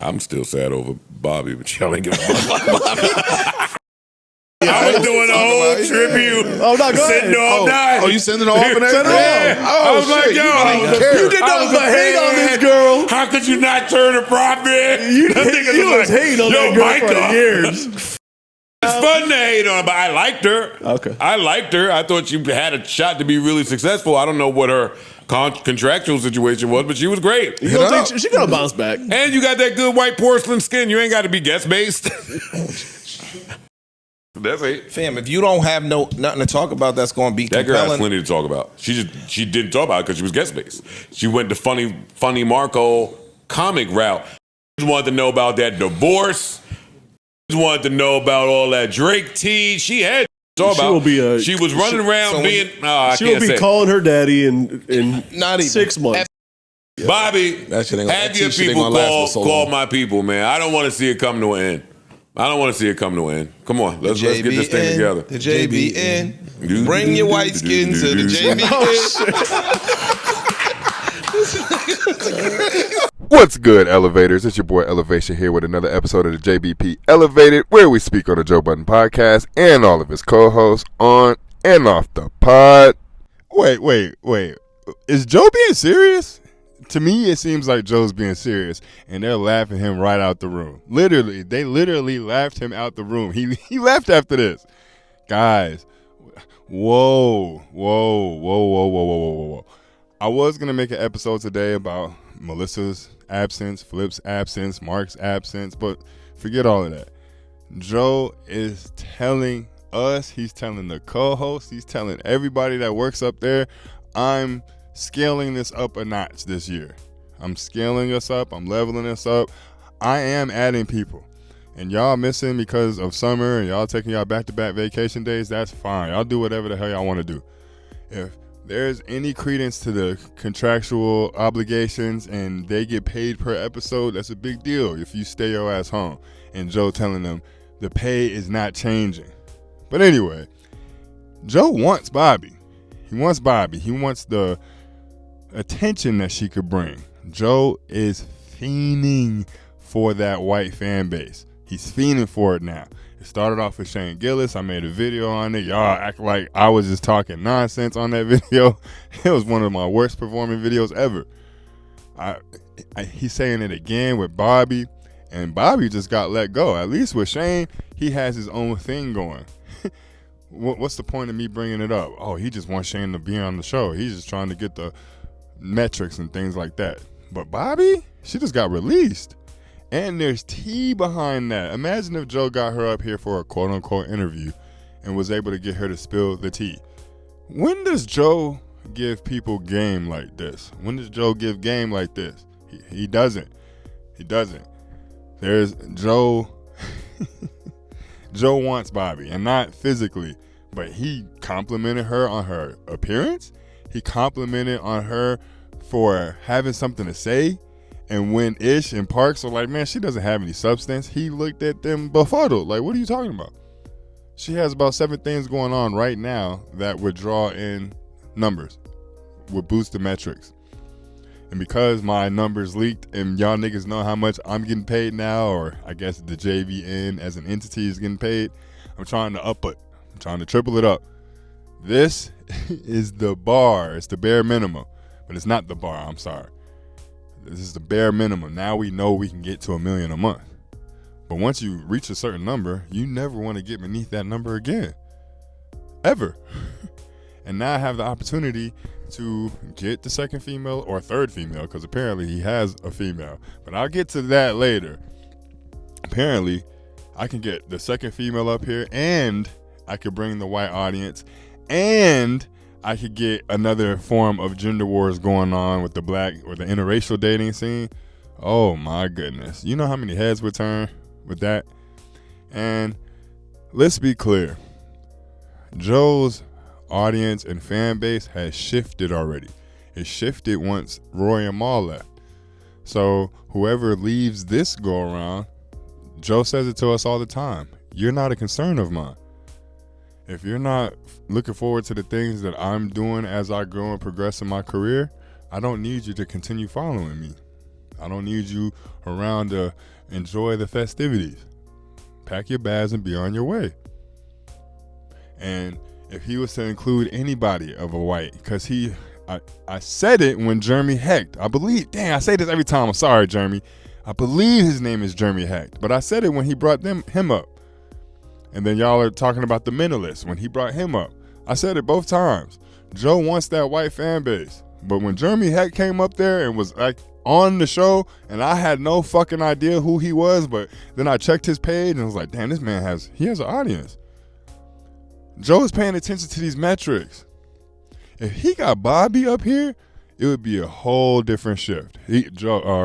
I'm still sad over Bobby, but y'all ain't giving a fuck about Bobby. I was doing a whole tribute. Oh, no, go sitting ahead. all night. Oh, you sending it off and everything? Yeah. I was like, yo, You did not hate on this girl. How could you not turn a profit? You was hating on that girl for years. It's fun to hate on her, but I liked her. Okay. I liked her. I thought she had a shot to be really successful. I don't know what her contractual situation was, but she was great. You don't think she's going to bounce back? And you got that good white porcelain skin. You ain't got to be guest-based. That's it. Fam, if you don't have nothing to talk about, that's going to be That girl compelling. has plenty to talk about. She didn't talk about it because she was guest-based. She went the funny Marco comic route. She wanted to know about that divorce. She wanted to know about all that Drake tea. She had to talk about. She was running around being. She will be calling her daddy in not even 6 months. Bobby, that shit ain't have your people call my people, man. I don't want to see it come to an end. I don't want to see it come to an end. Come on, let's get this thing together. The JBN. Bring your white skin to the JBN. What's good, Elevators? It's your boy Elevation here with another episode of the JBP Elevated, where we speak on the Joe Budden podcast and all of his co-hosts on and off the pod. Wait. Is Joe being serious? To me, it seems like Joe's being serious, and they're laughing him right out the room. They literally laughed him out the room. He left after this. Guys, whoa. I was going to make an episode today about Melissa's absence, Flip's absence, Mark's absence, but forget all of that. Joe is telling us, he's telling the co-host, he's telling everybody that works up there, I'm scaling this up a notch this year. I'm scaling us up. I'm leveling us up. I am adding people. And y'all missing because of summer and y'all taking y'all back-to-back vacation days, that's fine. Y'all do whatever the hell y'all want to do. If there's any credence to the contractual obligations and they get paid per episode, that's a big deal if you stay your ass home. And Joe telling them the pay is not changing. But anyway, Joe wants Bobby. He wants Bobby. He wants the attention that she could bring. Joe is fiending for that white fan base. He's fiending for it now. It started off with Shane Gillis. I made a video on it. Y'all act like I was just talking nonsense on that video. It was one of my worst performing videos ever. He's saying it again with Bobby, and Bobby just got let go. At least with Shane, he has his own thing going. What's the point of me bringing it up? Oh, he just wants Shane to be on the show. He's just trying to get the metrics and things like that. But Bobby, she just got released. And there's tea behind that. Imagine if Joe got her up here for a quote-unquote interview and was able to get her to spill the tea. When does Joe give people game like this? When does Joe give game like this? He doesn't. He doesn't. There's Joe. Joe wants Bobby, and not physically, but he complimented her on her appearance. He complimented on her for having something to say. And when Ish and Parks were like, man, she doesn't have any substance, he looked at them befuddled. Like, what are you talking about? She has about 7 things going on right now that would draw in numbers, would boost the metrics. And because my numbers leaked and y'all niggas know how much I'm getting paid now, or I guess the JVN as an entity is getting paid, I'm trying to up it. I'm trying to triple it up. This is the bar. It's the bare minimum. But it's not the bar. I'm sorry. This is the bare minimum. Now we know we can get to $1 million a month. But once you reach a certain number, you never want to get beneath that number again. Ever. And now I have the opportunity to get the second female or third female, because apparently he has a female. But I'll get to that later. Apparently, I can get the second female up here, and I could bring the white audience, and I could get another form of gender wars going on with the black or the interracial dating scene. Oh my goodness. You know how many heads would turn with that? And let's be clear. Joe's audience and fan base has shifted already. It shifted once Roy and Mal left. So whoever leaves this go around, Joe says it to us all the time. You're not a concern of mine. If you're not looking forward to the things that I'm doing as I grow and progress in my career, I don't need you to continue following me. I don't need you around to enjoy the festivities. Pack your bags and be on your way. And if he was to include anybody of a white, because I said it when Jeremy Hecht, I believe, I say this every time, I'm sorry, Jeremy. I believe his name is Jeremy Hecht, but I said it when he brought him up. And then y'all are talking about the Mentalist when he brought him up. I said it both times. Joe wants that white fan base. But when Jeremy Hecht came up there and was like on the show, and I had no fucking idea who he was, but then I checked his page and was like, damn, this man has an audience. Joe is paying attention to these metrics. If he got Bobby up here, it would be a whole different shift.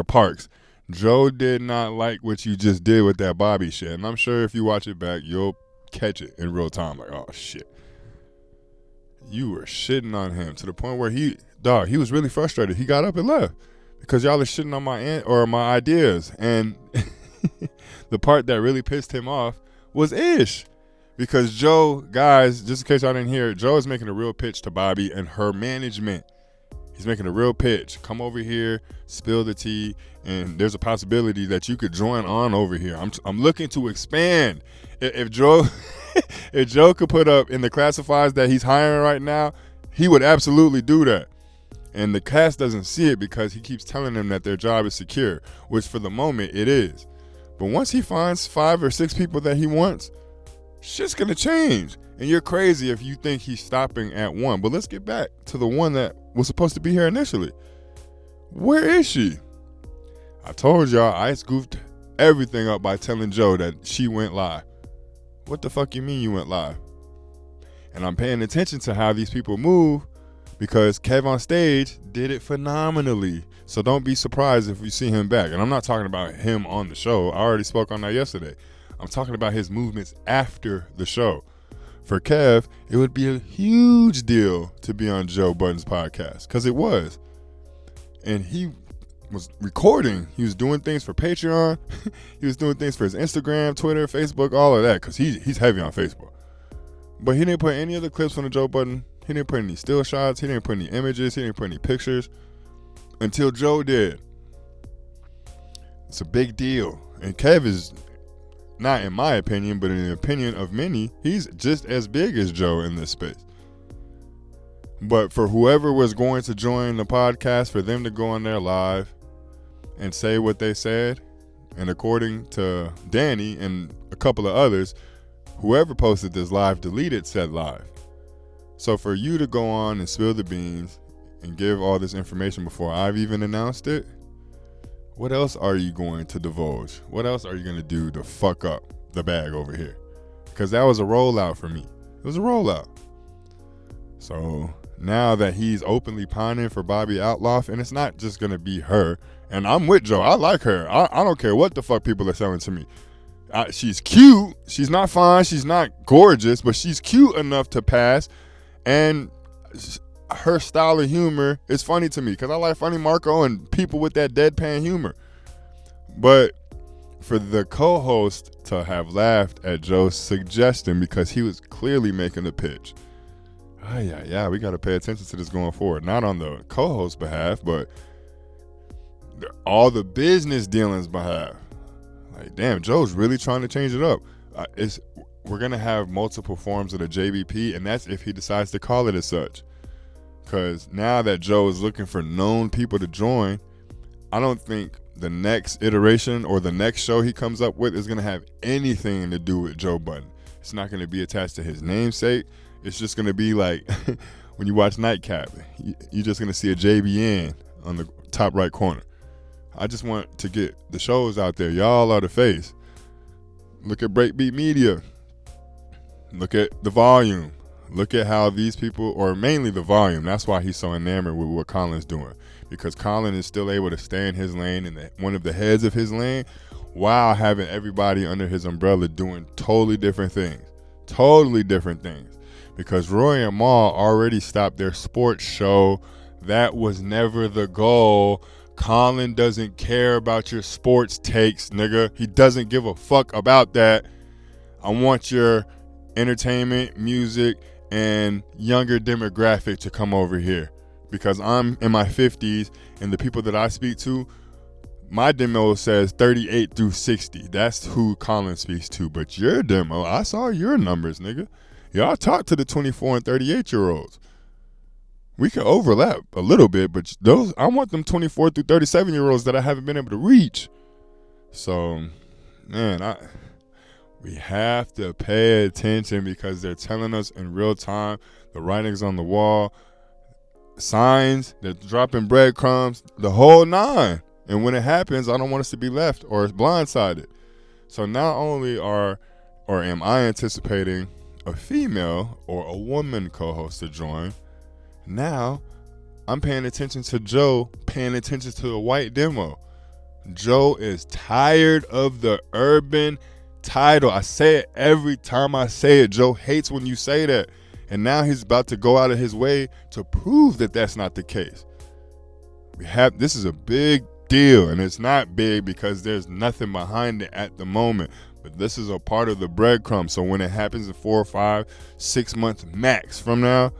Parks. Joe did not like what you just did with that Bobby shit. And I'm sure if you watch it back, you'll catch it in real time. Like, oh, shit. You were shitting on him to the point where he was really frustrated. He got up and left because y'all are shitting on my ideas. And the part that really pissed him off was Ish. Because Joe, guys, just in case y'all didn't hear, Joe is making a real pitch to Bobby and her management. He's making a real pitch. Come over here, spill the tea, and there's a possibility that you could join on over here. I'm looking to expand. If Joe if Joe could put up in the classifieds that he's hiring right now, he would absolutely do that. And the cast doesn't see it because he keeps telling them that their job is secure, which for the moment it is. But once he finds 5 or 6 people that he wants, shit's gonna change. And you're crazy if you think he's stopping at one. But let's get back to the one that was supposed to be here initially. Where is she? I told y'all I goofed everything up by telling Joe that she went live. What the fuck you mean you went live? And I'm paying attention to how these people move because Kev on stage did it phenomenally. So don't be surprised if you see him back. And I'm not talking about him on the show. I already spoke on that yesterday. I'm talking about his movements after the show. For Kev, it would be a huge deal to be on Joe Budden's podcast because it was. And he was recording. He was doing things for Patreon. He was doing things for his Instagram, Twitter, Facebook, all of that because he's heavy on Facebook. But he didn't put any other clips from the Joe Budden. He didn't put any still shots. He didn't put any images. He didn't put any pictures until Joe did. It's a big deal. And Kev is, not in my opinion, but in the opinion of many, he's just as big as Joe in this space. But for whoever was going to join the podcast, for them to go on there live and say what they said, and according to Danny and a couple of others, whoever posted this live deleted said live. So for you to go on and spill the beans and give all this information before I've even announced it, what else are you going to divulge? What else are you going to do to fuck up the bag over here? Because that was a rollout for me. It was a rollout. So now that he's openly pining for Bobby Outlaw, and it's not just going to be her, and I'm with Joe. I like her. I don't care what the fuck people are selling to me. She's cute. She's not fine. She's not gorgeous, but she's cute enough to pass. And her style of humor is funny to me because I like Funny Marco and people with that deadpan humor. But for the co-host to have laughed at Joe's suggestion because he was clearly making a pitch. Yeah, we got to pay attention to this going forward. Not on the co-host's behalf, but all the business dealings behalf. Like, damn, Joe's really trying to change it up. We're going to have multiple forms of the JBP, and that's if he decides to call it as such. Because now that Joe is looking for known people to join, I don't think the next iteration or the next show he comes up with is going to have anything to do with Joe Budden. It's not going to be attached to his namesake. It's just going to be like when you watch Nightcap, you're just going to see a JBN on the top right corner. I just want to get the shows out there. Y'all are the face. Look at Breakbeat Media. Look at the volume. Look at how these people, or mainly the volume, that's why he's so enamored with what Colin's doing. Because Colin is still able to stay in his lane and one of the heads of his lane while having everybody under his umbrella doing totally different things. Totally different things. Because Roy and Mal already stopped their sports show. That was never the goal. Colin doesn't care about your sports takes, nigga. He doesn't give a fuck about that. I want your entertainment, music, and younger demographic to come over here because I'm in my 50s and the people that I speak to, My demo says 38 through 60. That's who Colin speaks to. But your demo, I saw your numbers, nigga. Y'all talk to the 24 and 38-year-olds. We can overlap a little bit, but those I want them 24 through 37-year-olds that I haven't been able to reach. So, man, we have to pay attention because they're telling us in real time. The writing's on the wall. Signs, they're dropping breadcrumbs, the whole nine. And when it happens, I don't want us to be left or blindsided. So not only am I anticipating a female or a woman co-host to join, now I'm paying attention to Joe, paying attention to the white demo. Joe is tired of the urban title. I say it every time I say it. Joe hates when you say that. And now he's about to go out of his way to prove that that's not the case. This is a big deal, and it's not big because there's nothing behind it at the moment. But this is a part of the breadcrumb. So when it happens in 4 or 5, 6 months max from now,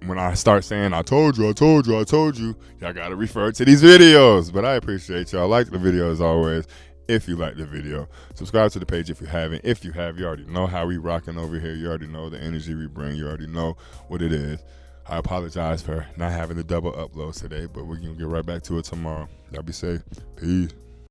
when I start saying, I told you, y'all got to refer to these videos. But I appreciate y'all. Like the video as always. If you like the video, subscribe to the page if you haven't. If you have, you already know how we rocking over here. You already know the energy we bring. You already know what it is. I apologize for not having the double uploads today, but we're going to get right back to it tomorrow. Y'all be safe. Peace.